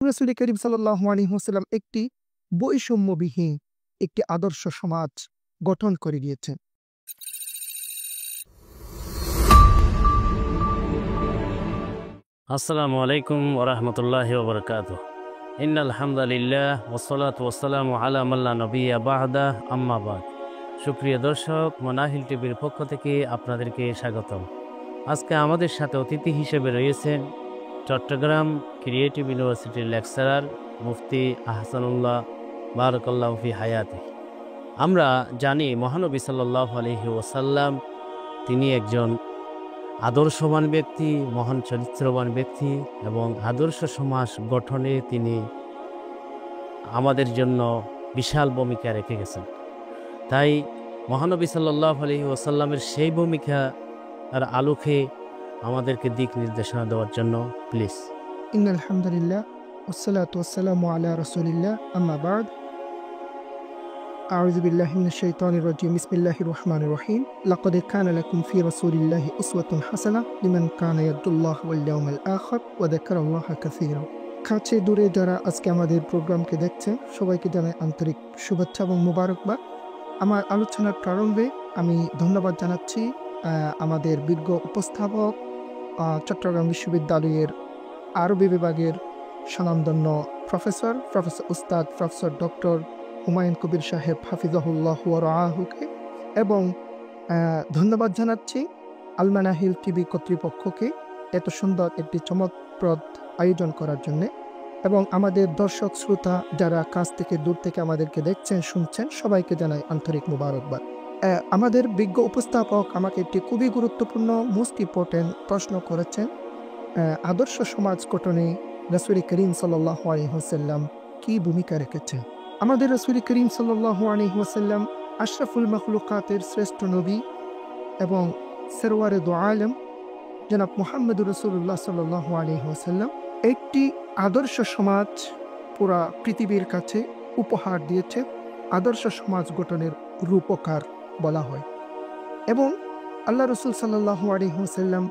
রাসূল করিম সাল্লাল্লাহু আলাইহি ওয়াসাল্লাম একটি বৈষম্যবিহীন একটি আদর্শ সমাজ গঠন করে দিয়েছেন। আসসালামু আলাইকুম ওয়া রাহমাতুল্লাহি ওয়া বারাকাতুহু। ইন্নাল হামদালিল্লাহ ওয়াসসালাতু ওয়াসসালামু আলা মান লা নাবিয়্যা বা'দা, আম্মা বা'দ। সুপ্রিয় দর্শক, মানাহিল টিভির পক্ষ থেকে আপনাদেরকে স্বাগতম। আজকে আমাদের সাথে অতিথি হিসেবে রয়েছেন চট্টগ্রাম ক্রিয়েটিভ ইউনিভার্সিটির লেকচারার মুফতি আহসানুল্লাহ বারাকাল্লাহু ফি হায়াতি। আমরা জানি মহানবী সাল্লাল্লাহু আলাইহি ওয়াসাল্লাম তিনি একজন আদর্শবান ব্যক্তি, মহান চরিত্রবান ব্যক্তি এবং আদর্শ সমাজ গঠনে তিনি আমাদের জন্য বিশাল ভূমিকা রেখে গেছেন। তাই মহানবী সাল্লাল্লাহু আলাইহি ওয়াসাল্লামের সেই ভূমিকার আলোকে আমাদেরকে দিক নির্দেশনা দেওয়ার জন্য প্লিজ। ইন্নাল হামদুলিল্লাহ ওয়াসসালাতু ওয়াসসালামু আলা রাসূলিল্লাহ, আম্মা বা'দ। আউযু বিল্লাহি মিনাশ শাইতানির রাজীম। বিসমিল্লাহির রহমানির রহিম। লাকাদ কানা লাকুম ফি রাসূলিল্লাহি উসওয়াতুন হাসানাহ লিমান কানা ইয়ারজুল্লাহ ওয়াল ইয়াউমাল আখির ওয়া যাকারাল্লাহা কাসীরা। কাছে দূরে যারা আজকে আমাদের প্রোগ্রামকে দেখছেন সবাইকে জানাই আন্তরিক শুভেচ্ছা এবং মোবারকবাদ। আমার আলোচনার প্রারম্ভে আমি ধন্যবাদ জানাচ্ছি আমাদের বিজ্ঞ উপস্থাপক, চট্টগ্রাম বিশ্ববিদ্যালয়ের আরবি বিভাগের স্বনামধন্য প্রফেসর উস্তাদ প্রফেসর ডক্টর হুমায়ুন কবির সাহেব হাফিজাহুল্লাহ ওয়া রাআহুকে, এবং ধন্যবাদ জানাচ্ছি আল মানাহিল টিভি কর্তৃপক্ষকে এত সুন্দর একটি চমকপ্রদ আয়োজন করার জন্য, এবং আমাদের দর্শক শ্রোতা যারা কাছ থেকে দূর থেকে আমাদেরকে দেখছেন শুনছেন সবাইকে জানাই আন্তরিক মোবারকবাদ। আমাদের বিজ্ঞ উপস্থাপক আমাকে একটি খুবই গুরুত্বপূর্ণ মোস্ট ইম্পর্টেন্ট প্রশ্ন করেছেন। আদর্শ সমাজ গঠনে রাসূল করিম সাল্লাল্লাহু আলাইহি ওয়াসাল্লাম কি ভূমিকা রেখেছেন? আমাদের রাসূল করিম সাল্লাল্লাহু আলাইহি ওয়াসাল্লাম আশরাফুল মাখলুকাতের শ্রেষ্ঠ নবী এবং সরওয়ারে দু আলম জনাব মুহাম্মদুর রাসূলুল্লাহ সাল্লাল্লাহু আলাইহি ওয়াসাল্লাম একটি আদর্শ সমাজ পুরা পৃথিবীর কাছে উপহার দিয়েছে। আদর্শ সমাজ গঠনের রূপকার বলা হয়, এবং আল্লাহ রসুল সাল্লাল্লাহু আলাইহি ওয়াসাল্লাম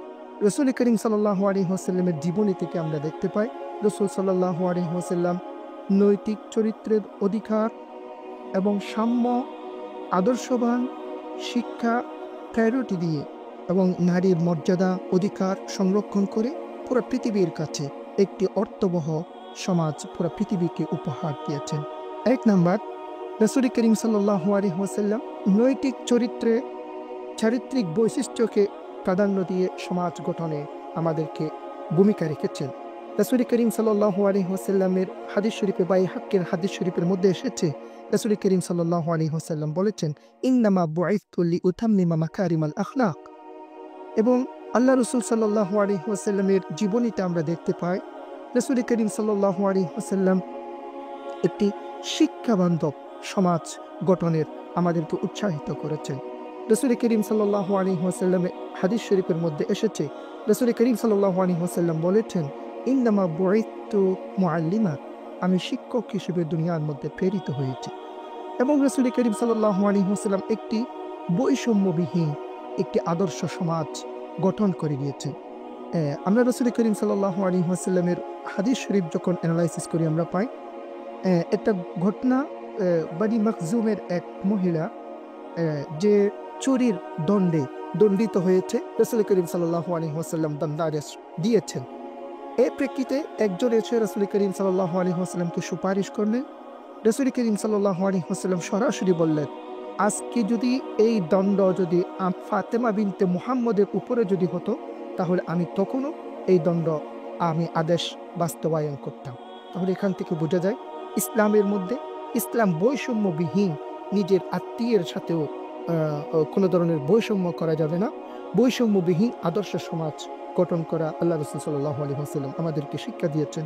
রাসূল করিম সাল্লাল্লাহু আলাইহি ওয়াসাল্লামের জীবনী থেকে আমরা দেখতে পাই রাসূল সাল্লাল্লাহু আলাইহি ওয়াসাল্লাম নৈতিক চরিত্রের অধিকার এবং সাম্য, আদর্শবান শিক্ষা প্রায়োরিটি দিয়ে এবং নারীর মর্যাদা অধিকার সংরক্ষণ করে পুরো পৃথিবীর কাছে একটি অর্থবহ সমাজ পুরো পৃথিবীকে উপহার দিয়েছেন। এক নাম্বার, রাসূল করিম সাল্লাল্লাহু আলাইহি ওয়াসাল্লাম নৈতিক চারিত্রিক বৈশিষ্ট্যকে প্রাধান্য দিয়ে সমাজ গঠনে আমাদেরকে ভূমিকা রেখেছেন। রাসূল করিম সাল্লাল্লাহু আলাইহি ওয়াসাল্লামের হাদিস শরীফে বাইহাক্কির হাদিস শরীফের মধ্যে এসেছে, রাসূল করিম সাল্লাল্লাহু আলাইহি ওয়াসাল্লাম বলেছেন, ইন্নামা বুইসতু লিউতাম্মিমা মাকারিমাল আখলাক। এবং আল্লাহ রসুল সাল্লাল্লাহু আলাইহি ওয়াসাল্লামের জীবনীতে আমরা দেখতে পাই রাসূল করিম সাল্লাল্লাহু আলাইহি ওয়াসাল্লাম একটি শিক্ষাবান্ধব সমাজ গঠনের আমাদেরকে উৎসাহিত করেছেন। রাসূল করিম সাল্লাল্লাহু আলাইহি ওয়াসাল্লামের হাদিস শরীফের মধ্যে এসেছে, রাসূল করিম সাল্লাল্লাহু আলাইহি ওয়াসাল্লাম বলেছেন, ইন্নামা বুইসতু মুআল্লিমা, আমি শিক্ষক হিসেবে দুনিয়ার মধ্যে প্রেরিত হয়েছি। এবং রাসূল করিম সাল্লাল্লাহু আলাইহি ওয়াসাল্লাম একটি বৈষম্যবিহীন একটি আদর্শ সমাজ গঠন করে দিয়েছেন। আমরা রাসূল করিম সাল্লাল্লাহু আলাইহি ওয়াসাল্লামের হাদিস শরীফ যখন অ্যানালাইসিস করি আমরা পাই একটা ঘটনা, বানি মাখজুমের এক মহিলা যে চুরির দণ্ডে দণ্ডিত হয়েছে, রাসূল করিম সাল্লাল্লাহু আলাইহি ওয়াসাল্লাম দণ্ডাদেশ দিয়েছেন। এর প্রেক্ষিতে একজন এসে রাসূল করিম সাল্লাল্লাহু আলাইহি ওয়াসাল্লামকে সুপারিশ করলেন। রাসূল করিম সাল্লাল্লাহু আলাইহি ওয়াসাল্লাম সরাসরি বললেন, আজকে যদি এই দণ্ড যদি ফাতেমা বিনতে মুহাম্মদের উপরে যদি হতো তাহলে আমি তখনও এই দণ্ড আদেশ বাস্তবায়ন করতাম। তাহলে এখান থেকে বোঝা যায় ইসলামের মধ্যে ইসলাম বৈষম্যবিহীন, নিজের আত্মীয়ের সাথেও কোনো ধরনের বৈষম্য করা যাবে না, বৈষম্যবিহীন আদর্শ সমাজ গঠন করা আল্লাহ রাসূল সাল্লাল্লাহু আলাইহি ওয়াসাল্লাম আমাদেরকে শিক্ষা দিয়েছেন।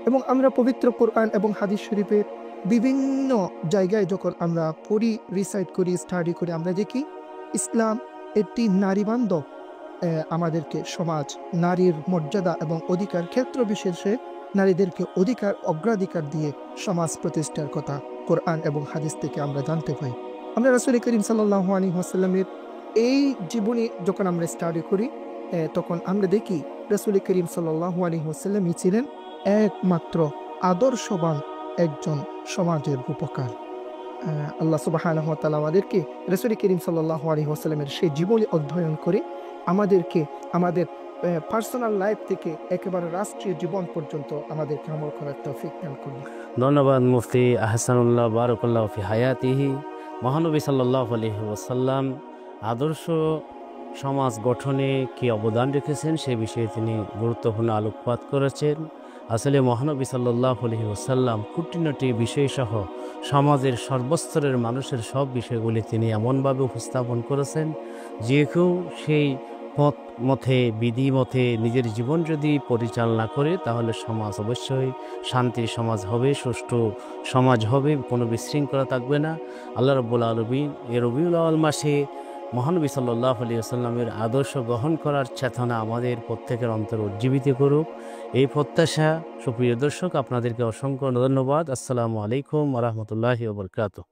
এবং আমরা পবিত্র কোরআন এবং হাদিস শরীফের বিভিন্ন জায়গায় যখন আমরা পড়ি, রিসাইট করি, স্টাডি করি, আমরা দেখি ইসলাম একটি নারীবান্ধব আমাদেরকে সমাজ, নারীর মর্যাদা এবং অধিকার ক্ষেত্র বিশেষে নারীদেরকে অগ্রাধিকার দিয়ে সমাজ প্রতিষ্ঠার কথা কোরআন এবং হাদিস থেকে আমরা জানতে পাই। আমরা রাসূল করিম সাল্লাল্লাহু আলাইহি ওয়াসাল্লামের এই জীবনী যখন আমরা স্টাডি করি তখন আমরা দেখি রাসূল করিম সাল্লাল্লাহু আলাইহি ওয়াসাল্লামই ছিলেন একমাত্র আদর্শবান একজন সমাজের রূপকার। আল্লাহ সুবহানাহু ওয়া তাআলা আমাদেরকে রাসূল করিম সাল্লাল্লাহু আলাইহি ওয়াসাল্লামের সেই জীবনী অধ্যয়ন করে আমাদেরকে আমাদের পার্সোনাল লাইফ থেকে একেবারে রাষ্ট্রীয় জীবন পর্যন্ত আমাদেরকে আমল করার তৌফিক দান করুন। ধন্যবাদ মুফতি আহসানুল্লাহ বারাকাল্লাহু ফি হায়াতিহি। মহানবী সাল্লাল্লাহু আলাইহি ওয়াসাল্লাম আদর্শ সমাজ গঠনে কি অবদান রেখেছেন সে বিষয়ে তিনি গুরুত্বপূর্ণ আলোকপাত করেছেন। আসলে মহানবী সাল্লাল্লাহু আলাইহি ওয়াসাল্লাম খুঁটিনাটি বিষয়সহ সমাজের সর্বস্তরের মানুষের সব বিষয়গুলি তিনি এমনভাবে উপস্থাপন করেছেন যে কেউ সেই পথ মতে বিধি মতে নিজের জীবন যদি পরিচালনা করে তাহলে সমাজ অবশ্যই শান্তির সমাজ হবে, সুষ্ঠু সমাজ হবে, কোনো বিশৃঙ্খলা থাকবে না। আল্লাহ রাব্বুল আলামিন এই রবিউল আউয়াল মাসে মহানবী সাল্লাল্লাহু আলাইহি ওয়াসাল্লামের আদর্শ গ্রহণ করার চেতনা আমাদের প্রত্যেকের অন্তরে উজ্জীবিত করুক, এই প্রত্যাশা। সুপ্রিয় দর্শক, আপনাদেরকে অসংখ্য ধন্যবাদ। আসসালামু আলাইকুম ওয়া রাহমাতুল্লাহি ওয়া বারাকাতুহু।